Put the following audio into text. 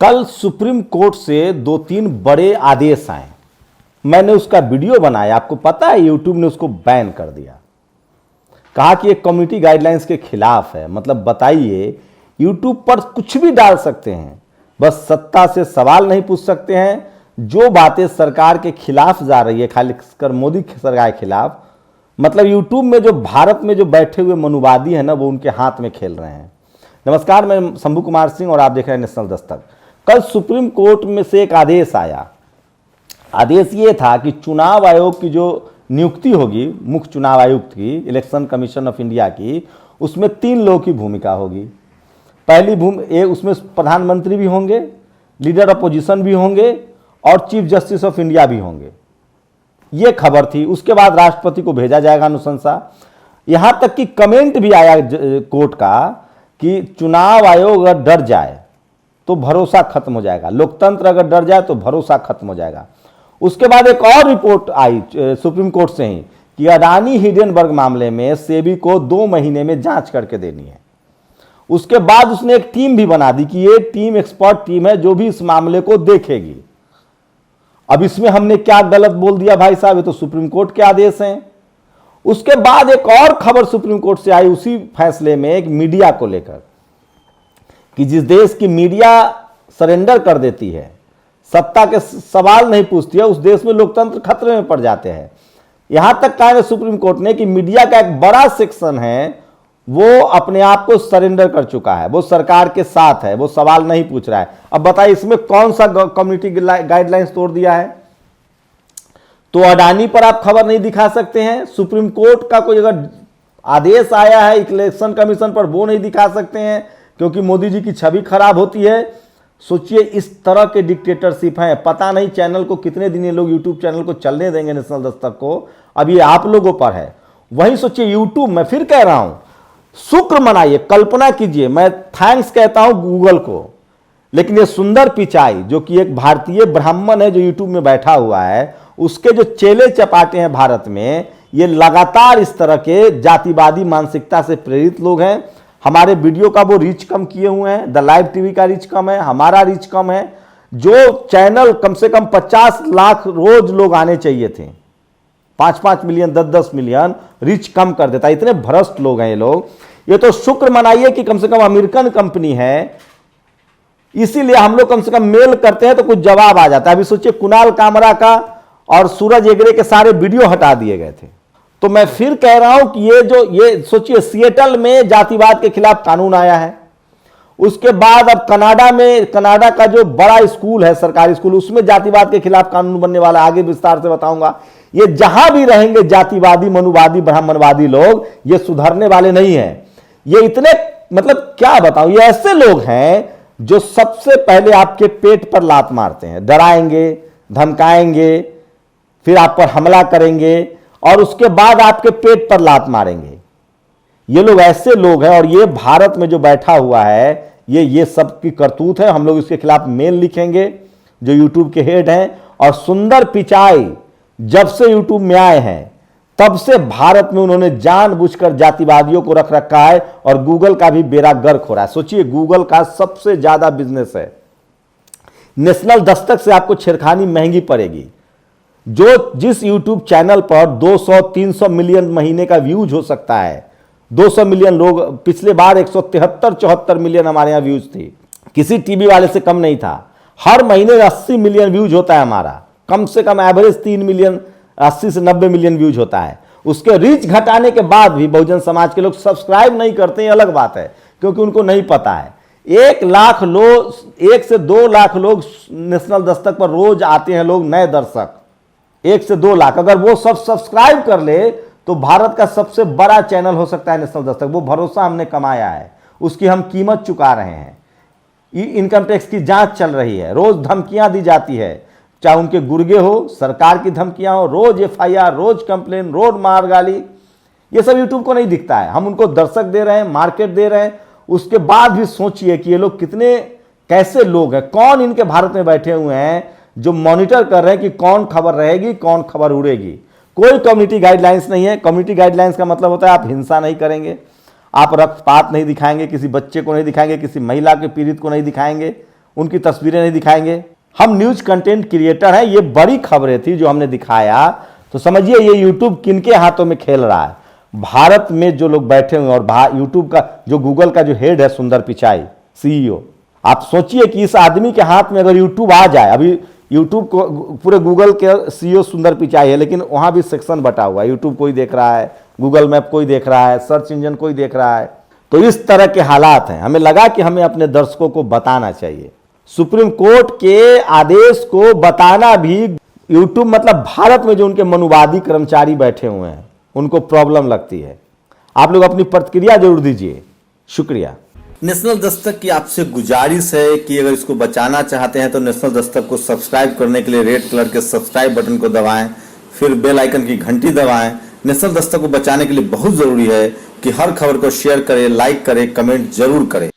कल supreme court से 2-3 बड़े आदेश आए। मैंने उसका वीडियो बनाया, आपको पता है यूट्यूब ने उसको बैन कर दिया, कहा कि ये कम्युनिटी गाइडलाइंस के खिलाफ है। मतलब बताइए, यूट्यूब पर कुछ भी डाल सकते हैं, बस सत्ता से सवाल नहीं पूछ सकते हैं। जो बातें सरकार के खिलाफ जा रही है, खासकर मोदी सरकार के खिलाफ, मतलब यूट्यूब में जो भारत में जो बैठे हुए मनुवादी हैं ना, वो उनके हाथ में खेल रहे हैं। नमस्कार, मैं शंभू कुमार सिंह और आप देख रहे हैं नेशनल दस्तक। कल सुप्रीम कोर्ट में से एक आदेश आया। आदेश ये था कि चुनाव आयोग की जो नियुक्ति होगी, मुख्य चुनाव आयुक्त की, इलेक्शन कमीशन ऑफ इंडिया की, उसमें 3 लोगों की भूमिका होगी। पहली उसमें प्रधानमंत्री भी होंगे, लीडर अपोजिशन भी होंगे और चीफ जस्टिस ऑफ इंडिया भी होंगे। ये खबर थी। उसके बाद राष्ट्रपति को भेजा जाएगा अनुशंसा। यहां तक कि कमेंट भी आया कोर्ट का कि चुनाव आयोग अगर डर जाए तो भरोसा खत्म हो जाएगा, लोकतंत्र अगर डर जाए तो भरोसा खत्म हो जाएगा। उसके बाद एक और रिपोर्ट आई सुप्रीम कोर्ट से ही कि अडानी हिडेनबर्ग मामले में सेबी को 2 महीने में जांच करके देनी है। उसके बाद उसने एक टीम भी बना दी कि ये टीम एक्सपर्ट टीम है जो भी इस मामले को देखेगी। अब इसमें हमने क्या गलत बोल दिया भाई साहब, ये तो सुप्रीम कोर्ट के आदेश हैं। उसके बाद एक और खबर सुप्रीम कोर्ट से आई उसी फैसले में, एक मीडिया को लेकर, कि जिस देश की मीडिया सरेंडर कर देती है, सत्ता के सवाल नहीं पूछती है, उस देश में लोकतंत्र खतरे में पड़ जाते हैं। यहां तक कहा है सुप्रीम कोर्ट ने कि मीडिया का एक बड़ा सेक्शन है वो अपने आप को सरेंडर कर चुका है, वो सरकार के साथ है, वो सवाल नहीं पूछ रहा है। अब बताइए इसमें कौन सा कम्युनिटी गाइडलाइंस तोड़ दिया है? तो अडानी पर आप खबर नहीं दिखा सकते हैं, सुप्रीम कोर्ट का कोई अगर आदेश आया है इलेक्शन कमीशन पर, वो नहीं दिखा सकते हैं क्योंकि मोदी जी की छवि खराब होती है। सोचिए इस तरह के डिक्टेटरशिप हैं। पता नहीं चैनल को कितने दिन ये लोग यूट्यूब चैनल को चलने देंगे, नेशनल दस्तक को। अब ये आप लोगों पर है। वहीं सोचिए यूट्यूब, मैं फिर कह रहा हूं, शुक्र मनाइए, कल्पना कीजिए, मैं थैंक्स कहता हूं गूगल को, लेकिन ये सुंदर पिचाई जो कि एक भारतीय ब्राह्मण है जो यूट्यूब में बैठा हुआ है, उसके जो चेले चपाटे हैं भारत में, ये लगातार इस तरह के जातिवादी मानसिकता से प्रेरित लोग हैं। हमारे वीडियो का वो रीच कम किए हुए हैं, द लाइव टीवी का रीच कम है, हमारा रीच कम है। जो चैनल कम से कम 50 लाख रोज लोग आने चाहिए थे, 5-5 मिलियन 10-10 मिलियन रीच कम कर देता। इतने भ्रष्ट लोग हैं ये लोग। ये तो शुक्र मनाइए कि कम से कम अमेरिकन कंपनी है, इसीलिए हम लोग कम से कम मेल करते हैं तो कुछ जवाब आ जाता है। अभी सोचिए कुणाल कामरा का और सूरज एगरे के सारे वीडियो हटा दिए गए थे। तो मैं फिर कह रहा हूं कि ये सोचिए सिएटल में जातिवाद के खिलाफ कानून आया है। उसके बाद अब कनाडा का जो बड़ा स्कूल है, सरकारी स्कूल, उसमें जातिवाद के खिलाफ कानून बनने वाला, आगे विस्तार से बताऊंगा। ये जहां भी रहेंगे जातिवादी, मनुवादी, ब्राह्मणवादी लोग, ये सुधरने वाले नहीं हैं। ये इतने, मतलब क्या बताऊं, ये ऐसे लोग हैं जो सबसे पहले आपके पेट पर लात मारते हैं, डराएंगे, धमकाएंगे, फिर आप पर हमला करेंगे और उसके बाद आपके पेट पर लात मारेंगे। ये लोग ऐसे लोग हैं और ये भारत में जो बैठा हुआ है, ये सब की करतूत है। हम लोग इसके खिलाफ मेल लिखेंगे जो यूट्यूब के हेड हैं। और सुंदर पिचाई जब से यूट्यूब में आए हैं तब से भारत में उन्होंने जानबूझकर जातिवादियों को रख रखा है और गूगल का भी बेड़ा गर्क हो रहा है। सोचिए गूगल का सबसे ज्यादा बिजनेस है। नेशनल दस्तक से आपको छेड़खानी महंगी पड़ेगी। जिस यूट्यूब चैनल पर 200-300 मिलियन महीने का व्यूज हो सकता है, 200 मिलियन लोग, पिछले बार 173-74 मिलियन हमारे यहां व्यूज थी, किसी टीवी वाले से कम नहीं था। हर महीने 80 मिलियन व्यूज होता है हमारा, कम से कम एवरेज 3 मिलियन, 80 से 90 मिलियन व्यूज होता है। उसके रीच घटाने के बाद भी बहुजन समाज के लोग सब्सक्राइब नहीं करते, अलग बात है, क्योंकि उनको नहीं पता है। 1 लाख लोग, 1 से 2 लाख लोग नेशनल दस्तक पर रोज आते हैं, लोग नए दर्शक, 1 से 2 लाख। अगर वो सब सब्सक्राइब कर ले तो भारत का सबसे बड़ा चैनल हो सकता है नेशनल दस्तक। वो भरोसा हमने कमाया है, उसकी हम कीमत चुका रहे हैं। इनकम टैक्स की जांच चल रही है, रोज धमकियां दी जाती है, चाहे उनके गुर्गे हो, सरकार की धमकियां हो, रोज FIR, रोज कंप्लेन, रोज मार गाली। ये सब यूट्यूब को नहीं दिखता है। हम उनको दर्शक दे रहे हैं, मार्केट दे रहे हैं। उसके बाद भी सोचिए कि ये लोग कितने, कैसे लोग हैं, कौन इनके भारत में बैठे हुए हैं जो मॉनिटर कर रहे हैं कि कौन खबर रहेगी, कौन खबर उड़ेगी। कोई कम्युनिटी गाइडलाइंस नहीं है। कम्युनिटी गाइडलाइंस का मतलब होता है आप हिंसा नहीं करेंगे, आप रक्तपात नहीं दिखाएंगे, किसी बच्चे को नहीं दिखाएंगे, किसी महिला के पीड़ित को नहीं दिखाएंगे, उनकी तस्वीरें नहीं दिखाएंगे? हम न्यूज कंटेंट क्रिएटर हैं, ये बड़ी खबरें थी जो हमने दिखाया। तो समझिए ये यूट्यूब किनके हाथों में खेल रहा है। भारत में जो लोग बैठे हुए और यूट्यूब का जो गूगल का जो हेड है सुंदर पिचाई CEO, आप सोचिए कि इस आदमी के हाथ में अगर यूट्यूब आ जाए, अभी यूट्यूब को पूरे गूगल के CEO सुंदर पिचाई है, लेकिन वहां भी सेक्शन बटा हुआ है। यूट्यूब कोई देख रहा है, गूगल मैप कोई देख रहा है, सर्च इंजन कोई देख रहा है। तो इस तरह के हालात हैं। हमें लगा कि हमें अपने दर्शकों को बताना चाहिए। सुप्रीम कोर्ट के आदेश को बताना भी यूट्यूब मतलब भारत में जो उनके मनुवादी कर्मचारी बैठे हुए हैं उनको प्रॉब्लम लगती है। आप लोग अपनी प्रतिक्रिया जरूर दीजिए। शुक्रिया। नेशनल दस्तक की आपसे गुजारिश है कि अगर इसको बचाना चाहते हैं तो नेशनल दस्तक को सब्सक्राइब करने के लिए रेड कलर के सब्सक्राइब बटन को दबाएं, फिर बेल आइकन की घंटी दबाएं। नेशनल दस्तक को बचाने के लिए बहुत जरूरी है कि हर खबर को शेयर करें, लाइक करें, कमेंट जरूर करें।